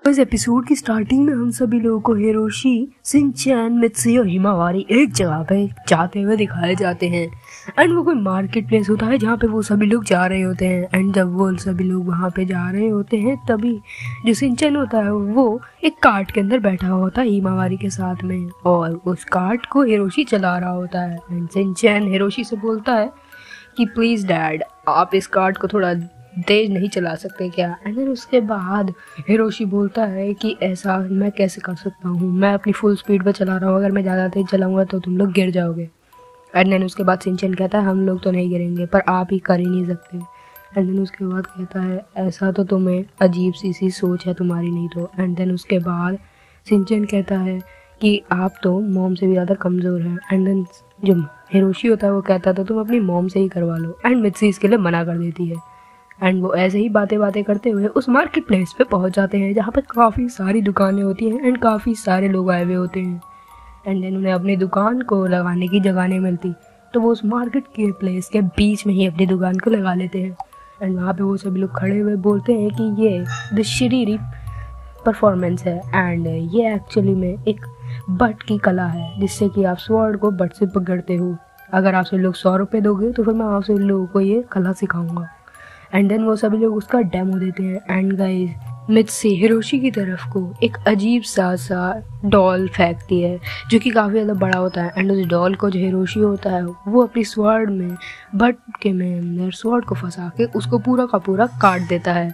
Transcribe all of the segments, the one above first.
इस एपिसोड की स्टार्टिंग में हम सभी लोगों को हिरोशी, शिनचैन, मित्सुई और हिमावारी एक जगह पे जाते हुए दिखाए जाते हैं। एंड वो कोई मार्केट प्लेस होता है जहाँ पे वो सभी लोग जा रहे होते हैं। एंड जब वो सभी लोग वहाँ पे जा रहे होते हैं तभी जो शिनचैन होता है वो एक कार्ट के अंदर बैठा हुआ होता है हिमावारी के साथ में, और उस कार्ट को हिरोशी चला रहा होता है। एंड शिनचैन हिरोशी से बोलता है कि प्लीज़ डैड, आप इस कार्ट को थोड़ा तेज नहीं चला सकते क्या? एंड देन उसके बाद हिरोशी बोलता है कि ऐसा मैं कैसे कर सकता हूँ, मैं अपनी फुल स्पीड पे चला रहा हूँ, अगर मैं ज़्यादा तेज चलाऊँगा तो तुम लोग गिर जाओगे। एंड देन उसके बाद शिनचैन कहता है हम लोग तो नहीं गिरेंगे, पर आप ही कर ही नहीं सकते। एंड देन उसके बाद कहता है ऐसा तो तुम्हें अजीब सी सोच है तुम्हारी, नहीं तो। एंड देन उसके बाद शिनचैन कहता है कि आप तो मॉम से भी ज़्यादा कमज़ोर हैं। एंड देन जो हिरोशी होता है वो कहता था तुम अपनी मॉम से ही करवा लो। एंड मित्सुई इसके लिए मना कर देती है। एंड वो ऐसे ही बातें करते हुए उस मार्केट प्लेस पे पहुंच जाते हैं जहाँ पे काफ़ी सारी दुकानें होती हैं एंड काफ़ी सारे लोग आए हुए होते हैं। एंड देन उन्हें अपनी दुकान को लगाने की जगह नहीं मिलती, तो वो उस मार्केट के प्लेस के बीच में ही अपनी दुकान को लगा लेते हैं। एंड वहाँ पे वो सभी लोग खड़े हुए बोलते हैं कि ये द शरीरी परफॉर्मेंस है एंड ये एक्चुअली में एक बट की कला है, जिससे कि आप स्वॉर्ड को बट से पकड़ते हो। अगर आपसे लोग 100 रुपये दोगे तो फिर मैं आपसे लोगों को ये कला सिखाऊंगा। एंड देन वो सभी लोग उसका डेमो देते हैं। एंड गाइस मित्सुई हिरोशी की तरफ को एक अजीब सा डॉल फेंकती है जो कि काफ़ी ज़्यादा बड़ा होता है। एंड उस डॉल को जो हिरोशी होता है वो अपनी स्वॉर्ड में बट के में अंदर स्वॉर्ड को फंसा के उसको पूरा का पूरा काट देता है।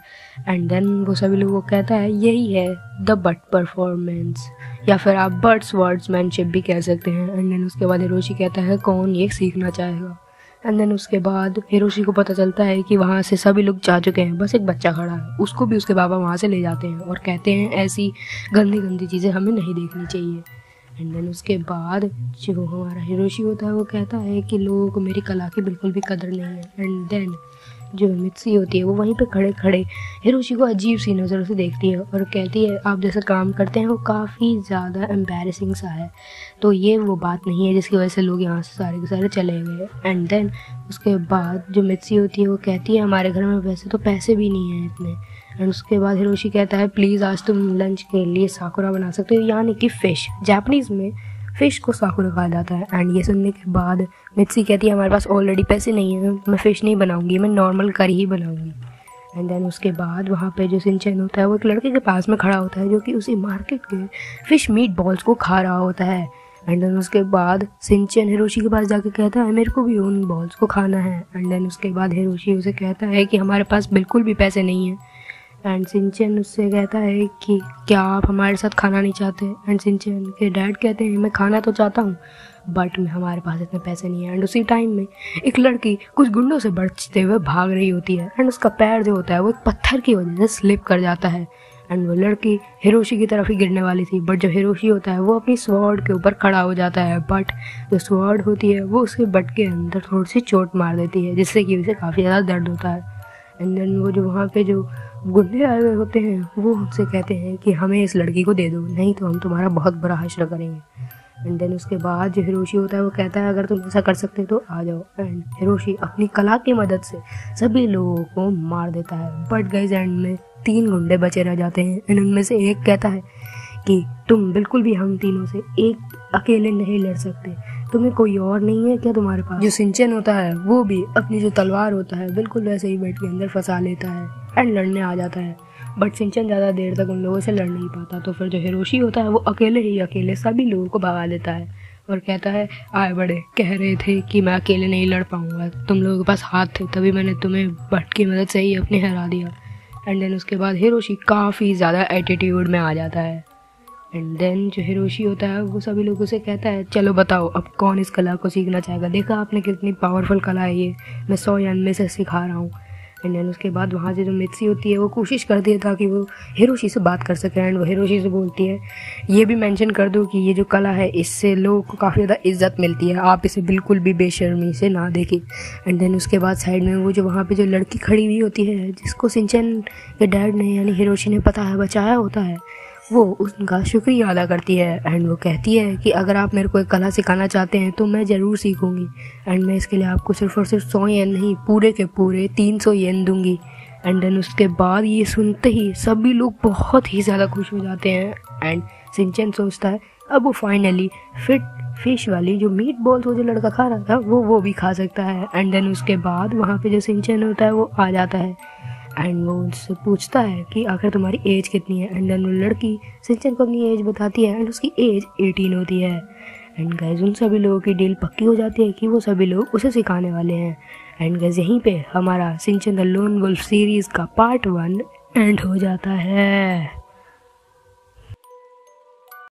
एंड देन वो सभी लोगों को कहता है यही है द बट परफॉर्मेंस, या फिर आप बट स्वॉर्ड्समैनशिप भी कह सकते हैं। एंड देन उसके बाद हिरोशी कहता है कौन ये सीखना चाहेगा। एंड देन उसके बाद हिरोशी को पता चलता है कि वहाँ से सभी लोग जा चुके हैं, बस एक बच्चा खड़ा है। उसको भी उसके बाबा वहाँ से ले जाते हैं और कहते हैं ऐसी गंदी चीज़ें हमें नहीं देखनी चाहिए। एंड देन उसके बाद जो हमारा हिरोशी होता है वो कहता है कि लोगों को मेरी कला की बिल्कुल भी कदर नहीं है। एंड देन जो मित्सुई होती है वो वहीं पे खड़े खड़े हिरोशी को अजीब सी नज़र से देखती है और कहती है आप जैसा काम करते हैं वो काफ़ी ज़्यादा एम्बैरेसिंग सा है, तो ये वो बात नहीं है जिसकी वजह से लोग यहाँ से सारे के सारे चले गए। एंड देन उसके बाद जो मित्सुई होती है वो कहती है हमारे घर में वैसे तो पैसे भी नहीं हैं इतने। एंड उसके बाद हिरोशी कहता है प्लीज़ आज तुम लंच के लिए साकुरा बना सकते हो, यानी कि फ़िश, जापानीज़ में फ़िश को साकुरा कहा जाता है। एंड ये सुनने के बाद मित्सुई कहती है हमारे पास ऑलरेडी पैसे नहीं है, मैं फ़िश नहीं बनाऊंगी, मैं नॉर्मल करी ही बनाऊंगी। एंड देन उसके बाद वहाँ पे जो शिनचैन होता है वो एक लड़के के पास में खड़ा होता है जो कि उसी मार्केट के फ़िश मीट बॉल्स को खा रहा होता है। एंड देन उसके बाद शिनचैन हिरोशी के पास जाके कहता है मेरे को भी उन बॉल्स को खाना है। एंड देन उसके बाद हिरोशी उसे कहता है कि हमारे पास बिल्कुल भी पैसे नहीं हैं। एंड शिनचैन उससे कहता है कि क्या आप हमारे साथ खाना नहीं चाहते? एंड शिनचैन के डैड कहते हैं मैं खाना तो चाहता हूँ बट हमारे पास इतने पैसे नहीं है। एंड उसी टाइम में एक लड़की कुछ गुंडों से बचते हुए भाग रही होती है एंड उसका पैर जो होता है वो एक पत्थर की वजह से स्लिप कर जाता है। एंड वो लड़की हिरोशी की तरफ ही गिरने वाली थी, बट जो हिरोशी होता है वो अपनी स्वॉर्ड के ऊपर खड़ा हो जाता है, बट जो स्वॉर्ड होती है वो उसके बट के अंदर थोड़ी सी चोट मार देती है जिससे कि उसे काफ़ी ज़्यादा दर्द होता है। एंड देन वो जो वहाँ पे जो गुंडे आए हुए होते हैं वो उनसे कहते हैं कि हमें इस लड़की को दे दो, नहीं तो हम तुम्हारा बहुत बुरा हश्र करेंगे। एंड देन उसके बाद जो हिरोशी होता है वो कहता है अगर तुम ऐसा कर सकते तो आ जाओ। एंड हिरोशी अपनी कला की मदद से सभी लोगों को मार देता है, बट गाइस एंड में 3 गुंडे बचे रह जाते हैं। एंड उनमें से एक कहता है कि तुम बिल्कुल भी हम तीनों से एक अकेले नहीं लड़ सकते, तुम्हें कोई और नहीं है क्या तुम्हारे पास? जो शिनचैन होता है वो भी अपनी जो तलवार होता है बिल्कुल वैसे ही बेड के अंदर फंसा लेता है एंड लड़ने आ जाता है, बट शिनचैन ज़्यादा देर तक उन लोगों से लड़ नहीं पाता। तो फिर जो हिरोशी होता है वो अकेले सभी लोगों को भगा देता है और कहता है आए बड़े कह रहे थे कि मैं अकेले नहीं लड़ पाऊंगा, तुम लोगों के पास हाथ थे तभी मैंने तुम्हें बट की मदद से ही अपने हरा दिया। एंड देन उसके बाद हिरोशी काफ़ी ज़्यादा एटीट्यूड में आ जाता है। एंड देन जो हिरोशी होता है वो सभी लोगों से कहता है चलो बताओ अब कौन इस कला को सीखना चाहेगा, देखा आपने कितनी पावरफुल कला है ये, मैं 100 यन में से सिखा रहा हूँ। एंड देन उसके बाद वहाँ से जो मित्सुई होती है वो कोशिश करती है ताकि वो हिरोशी से बात कर सके। एंड वो हिरोशी से बोलती है ये भी मेंशन कर दो कि ये जो कला है इससे लोगों को काफ़ी ज़्यादा इज्जत मिलती है, आप इसे बिल्कुल भी बेशर्मी से ना देखें। एंड देन उसके बाद साइड में वो जो वहाँ पे जो लड़की खड़ी हुई होती है जिसको शिनचैन के डैड ने यानी हिरोशी ने पता है बचाया होता है, वो उनका शुक्रिया अदा करती है। एंड वो कहती है कि अगर आप मेरे को एक कला सिखाना चाहते हैं तो मैं ज़रूर सीखूंगी एंड मैं इसके लिए आपको सिर्फ और सिर्फ 100 येन नहीं पूरे के पूरे 300 येन दूंगी। एंड देन उसके बाद ये सुनते ही सभी लोग बहुत ही ज़्यादा खुश हो जाते हैं। एंड शिनचैन सोचता है अब वो फाइनली फिश वाली जो मीट बॉल्स वो जो लड़का खा रहा था वो भी खा सकता है। एंड देन उसके बाद वहाँ पे जो शिनचैन होता है वो आ जाता है एंड वो उनसे पूछता है कि आखिर तुम्हारी एज कितनी है। एंड देन वो लड़की शिनचैन को अपनी एज बताती है एंड उसकी एज 18 होती है। एंड गाइस उन सभी लोगों की डील पक्की हो जाती है कि वो सभी लोग उसे सिखाने वाले हैं। एंड गाइस यहीं पे हमारा Shinchan the lone wolf series का पार्ट 1 एंड हो जाता है।